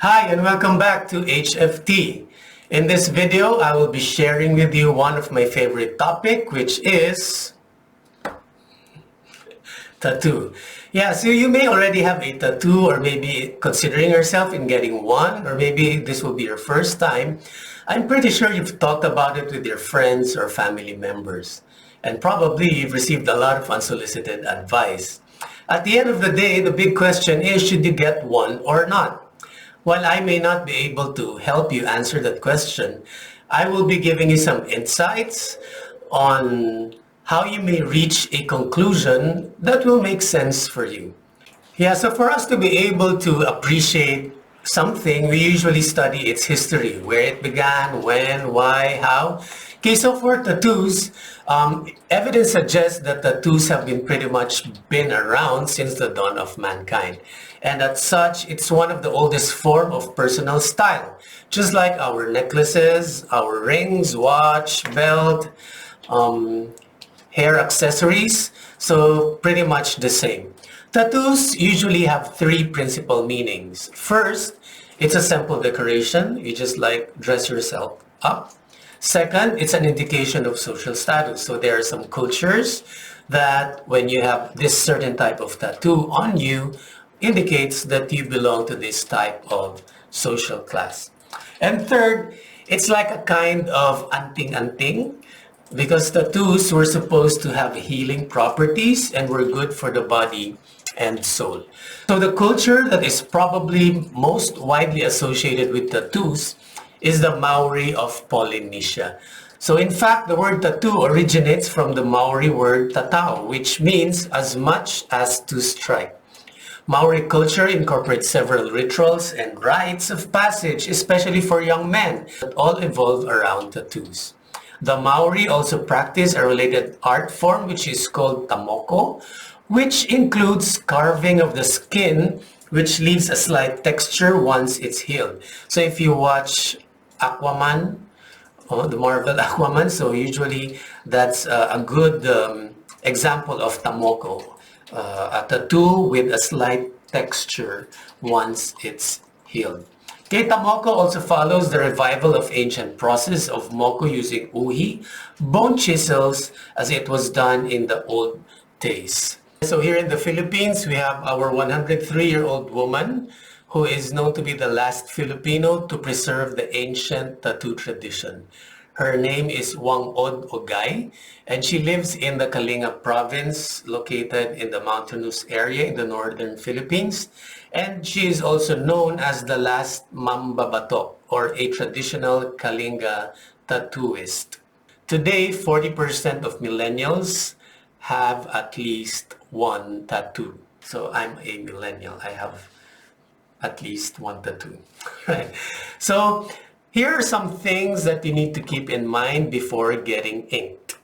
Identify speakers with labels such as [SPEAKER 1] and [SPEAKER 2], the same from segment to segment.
[SPEAKER 1] Hi and welcome back to HFT. In this video, I will be sharing with you one of my favorite topic, which is tattoo. Yeah, so you may already have a tattoo or maybe considering yourself in getting one, or maybe this will be your first time. I'm pretty sure you've talked about it with your friends or family members. And probably you've received a lot of unsolicited advice. At the end of the day, the big question is, should you get one or not? While I may not be able to help you answer that question, I will be giving you some insights on how you may reach a conclusion that will make sense for you. Yeah, so for us to be able to appreciate something, we usually study its history, where it began, when, why, how. Okay, so for tattoos, evidence suggests that tattoos have pretty much been around since the dawn of mankind. And as such, it's one of the oldest form of personal style. Just like our necklaces, our rings, watch, belt, hair accessories, so pretty much the same. Tattoos usually have three principal meanings. First, it's a simple decoration. You just like dress yourself up. Second, it's an indication of social status. So there are some cultures that when you have this certain type of tattoo on you, indicates that you belong to this type of social class. And third, it's like a kind of anting-anting, because tattoos were supposed to have healing properties and were good for the body and soul. So the culture that is probably most widely associated with tattoos is the Maori of Polynesia. So in fact, the word tattoo originates from the Maori word tatao, which means as much as to strike. Maori culture incorporates several rituals and rites of passage, especially for young men, that all evolve around tattoos. The Maori also practice a related art form which is called tamoko, which includes carving of the skin, which leaves a slight texture once it's healed. So if you watch Aquaman, the Marvel Aquaman, so usually that's a good example of tamoko. A tattoo with a slight texture once it's healed. Okay, Tamoko also follows the revival of ancient process of Moko using uhi, bone chisels, as it was done in the old days. So here in the Philippines, we have our 103-year-old woman who is known to be the last Filipino to preserve the ancient tattoo tradition. Her name is Whang-Od Oggay, and she lives in the Kalinga province, located in the mountainous area in the northern Philippines. And she is also known as the last Mambabatok, or a traditional Kalinga tattooist. Today, 40% of millennials have at least one tattoo. So I'm a millennial. I have at least one tattoo. Right. So here are some things that you need to keep in mind before getting inked.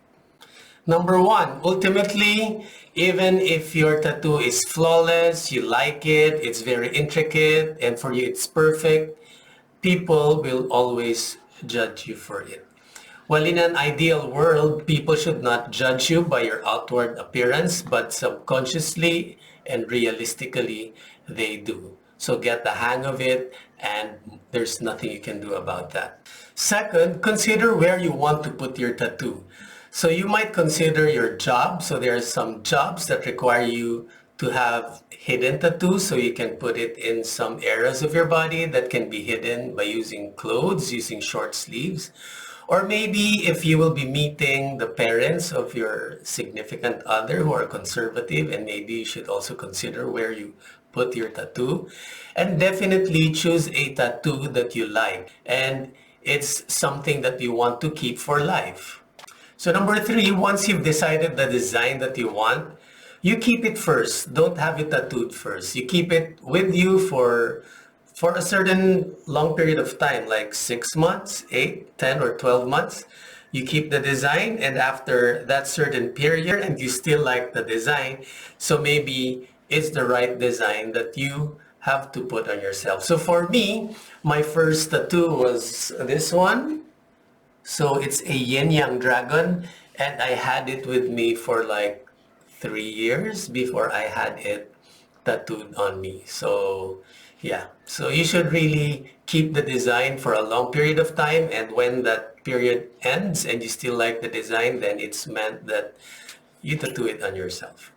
[SPEAKER 1] Number one, ultimately, even if your tattoo is flawless, you like it, it's very intricate, and for you it's perfect, people will always judge you for it. Well, in an ideal world, people should not judge you by your outward appearance, but subconsciously and realistically, they do. So get the hang of it, and there's nothing you can do about that. Second, consider where you want to put your tattoo. So you might consider your job. So there are some jobs that require you to have hidden tattoos, so you can put it in some areas of your body that can be hidden by using clothes, using short sleeves. Or maybe if you will be meeting the parents of your significant other who are conservative, and maybe you should also consider where you put your tattoo. And definitely choose a tattoo that you like, and it's something that you want to keep for life. So number three, once you've decided the design that you want, you keep it first. Don't have it tattooed first. You keep it with you for a certain long period of time, like 6 months, 8, 10, or 12 months. You keep the design, and after that certain period, and you still like the design, so maybe it's the right design that you have to put on yourself. So for me, my first tattoo was this one. So it's a yin-yang dragon, and I had it with me for like 3 years before I had it tattooed on me. So Yeah, so you should really keep the design for a long period of time, and when that period ends and you still like the design, then it's meant that you tattoo it on yourself.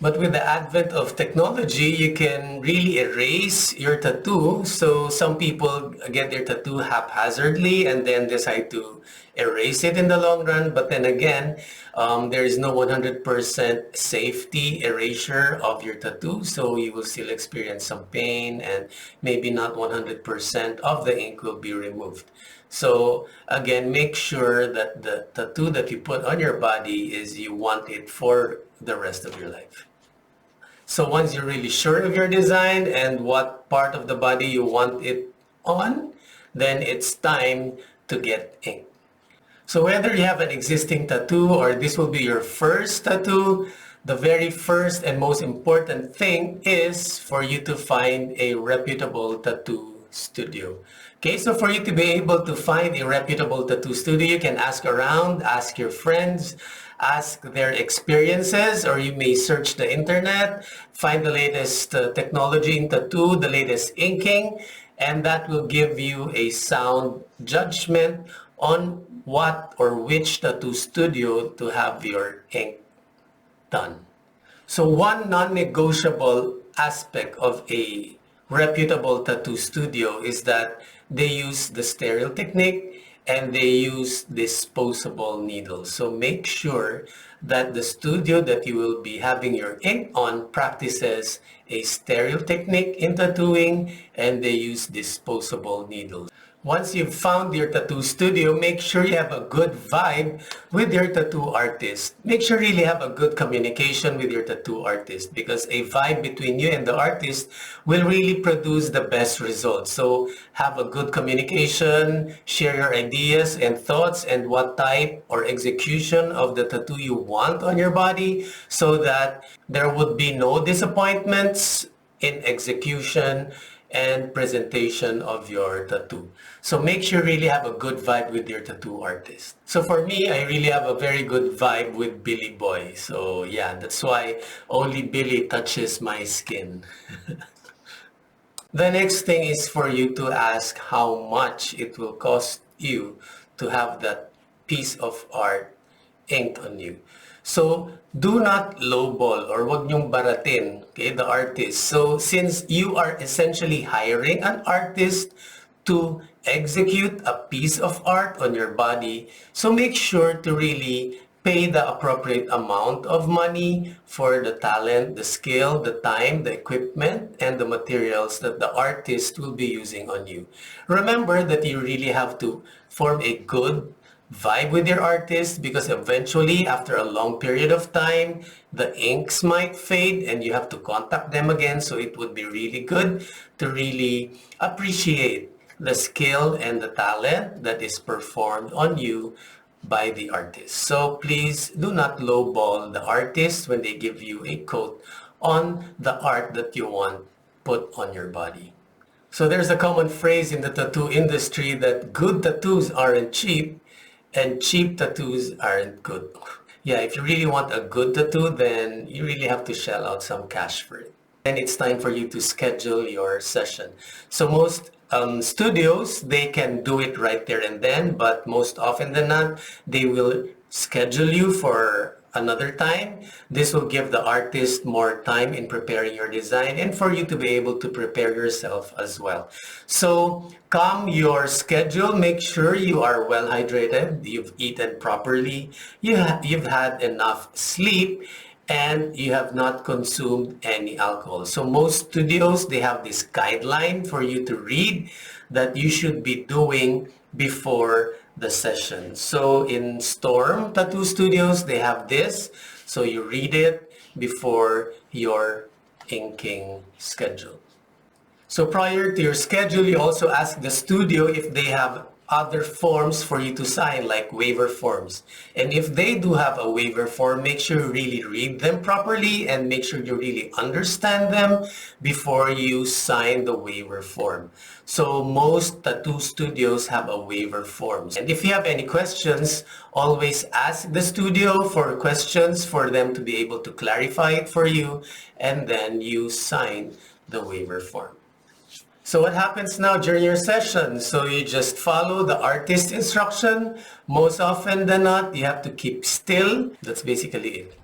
[SPEAKER 1] But with the advent of technology, you can really erase your tattoo. So some people get their tattoo haphazardly and then decide to erase it in the long run. But then again, there is no 100% safety erasure of your tattoo. So you will still experience some pain and maybe not 100% of the ink will be removed. So again, make sure that the tattoo that you put on your body is you want it for the rest of your life. So once you're really sure of your design and what part of the body you want it on, then it's time to get ink. So whether you have an existing tattoo or this will be your first tattoo, the very first and most important thing is for you to find a reputable tattoo studio. Okay, so for you to be able to find a reputable tattoo studio, you can ask around, ask your friends, ask their experiences, or you may search the internet, find the latest technology in tattoo, the latest inking, and that will give you a sound judgment on what or which tattoo studio to have your ink done. So one non-negotiable aspect of a reputable tattoo studio is that they use the sterile technique and they use disposable needles. So make sure that the studio that you will be having your ink on practices a sterile technique in tattooing and they use disposable needles. Once you've found your tattoo studio, make sure you have a good vibe with your tattoo artist. Make sure you really have a good communication with your tattoo artist because a vibe between you and the artist will really produce the best results. So have a good communication, share your ideas and thoughts and what type or execution of the tattoo you want on your body so that there would be no disappointments in execution and presentation of your tattoo. So make sure you really have a good vibe with your tattoo artist. So for me, I really have a very good vibe with Billy Boy. So yeah, that's why only Billy touches my skin. The next thing is for you to ask how much it will cost you to have that piece of art inked on you. So do not lowball or wag niyong baratin, okay, the artist. So since you are essentially hiring an artist to execute a piece of art on your body, so make sure to really pay the appropriate amount of money for the talent, the skill, the time, the equipment, and the materials that the artist will be using on you. Remember that you really have to form a good vibe with your artist because eventually after a long period of time the inks might fade and you have to contact them again, so it would be really good to really appreciate the skill and the talent that is performed on you by the artist. So please do not lowball the artist when they give you a coat on the art that you want put on your body. So there's a common phrase in the tattoo industry that good tattoos aren't cheap and cheap tattoos aren't good. Yeah, if you really want a good tattoo, then you really have to shell out some cash for it. And it's time for you to schedule your session. So most studios, they can do it right there and then, but most often than not, they will schedule you for another time. This will give the artist more time in preparing your design and for you to be able to prepare yourself as well. So calm your schedule, make sure you are well hydrated, you've eaten properly, you've had enough sleep, and you have not consumed any alcohol. So most studios, they have this guideline for you to read that you should be doing before the session. So in Storm Tattoo Studios, they have this. So you read it before your inking schedule. So prior to your schedule, you also ask the studio if they have other forms for you to sign, like waiver forms. And if they do have a waiver form, make sure you really read them properly and make sure you really understand them before you sign the waiver form. So most tattoo studios have a waiver form. And if you have any questions, always ask the studio for questions for them to be able to clarify it for you, and then you sign the waiver form. So what happens now during your session? So you just follow the artist instruction. Most often than not, you have to keep still. That's basically it.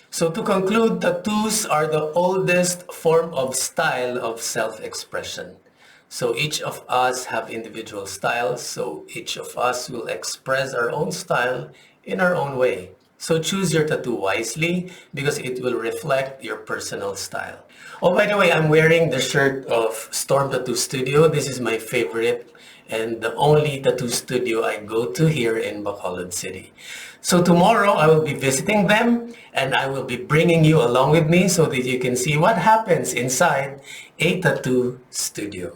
[SPEAKER 1] So to conclude, tattoos are the oldest form of style of self-expression. So each of us have individual styles, so each of us will express our own style in our own way. So choose your tattoo wisely because it will reflect your personal style. Oh, by the way, I'm wearing the shirt of Storm Tattoo Studio. This is my favorite and the only tattoo studio I go to here in Bacolod City. So tomorrow I will be visiting them and I will be bringing you along with me so that you can see what happens inside a tattoo studio.